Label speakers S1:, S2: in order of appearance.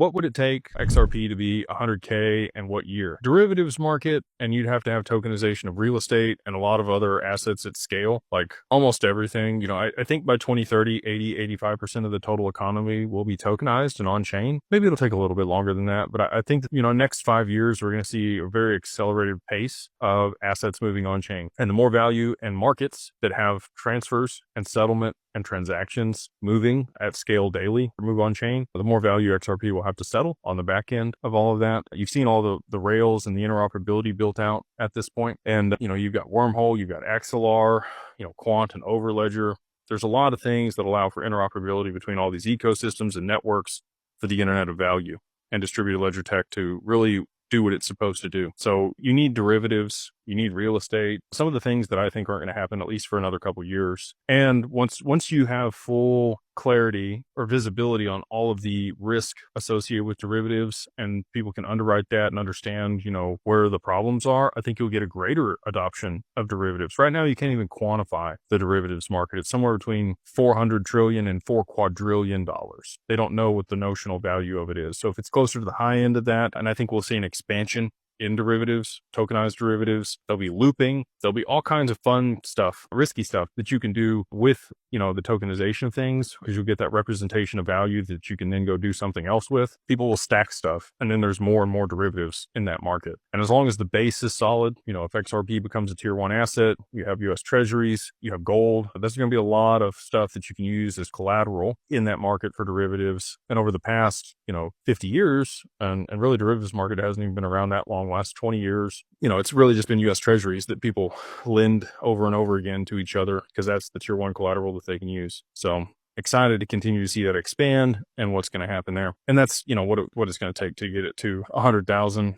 S1: what would it take XRP to be 100K and what year? Derivatives market, and you'd have to have tokenization of real estate and a lot of other assets at scale, like almost everything. I think by 2030, 85% of the total economy will be tokenized and on chain. Maybe it'll take a little bit longer than that, but I think that, next 5 years, we're going to see a very accelerated pace of assets moving on chain. And the more value and markets that have transfers and settlement and transactions moving at scale daily or move on chain, the more value XRP will have to settle on the back end of all of that. You've seen all the rails and the interoperability built out at this point. And, you've got Wormhole, you've got Axelar, Quant and Overledger. There's a lot of things that allow for interoperability between all these ecosystems and networks for the internet of value and distributed ledger tech to really do what it's supposed to do. So you need derivatives, you need real estate, some of the things that I think aren't going to happen at least for another couple of years. And once you have full clarity or visibility on all of the risk associated with derivatives and people can underwrite that and understand, where the problems are, I think you'll get a greater adoption of derivatives. Right now, you can't even quantify the derivatives market. It's somewhere between 400 trillion and $4 quadrillion. They don't know what the notional value of it is. So if it's closer to the high end of that, and I think we'll see an expansion in derivatives, tokenized derivatives, there'll be looping, there'll be all kinds of fun stuff, risky stuff that you can do with, the tokenization of things, because you'll get that representation of value that you can then go do something else with. People will stack stuff, and then there's more and more derivatives in that market. And as long as the base is solid, if XRP becomes a tier one asset, you have US treasuries, you have gold, there's going to be a lot of stuff that you can use as collateral in that market for derivatives. And over the past, 50 years, and really derivatives market hasn't even been around that long, last 20 years, it's really just been US treasuries that people lend over and over again to each other because that's the tier one collateral that they can use. So excited to continue to see that expand and what's going to happen there. And that's, what it's going to take to get it to 100,000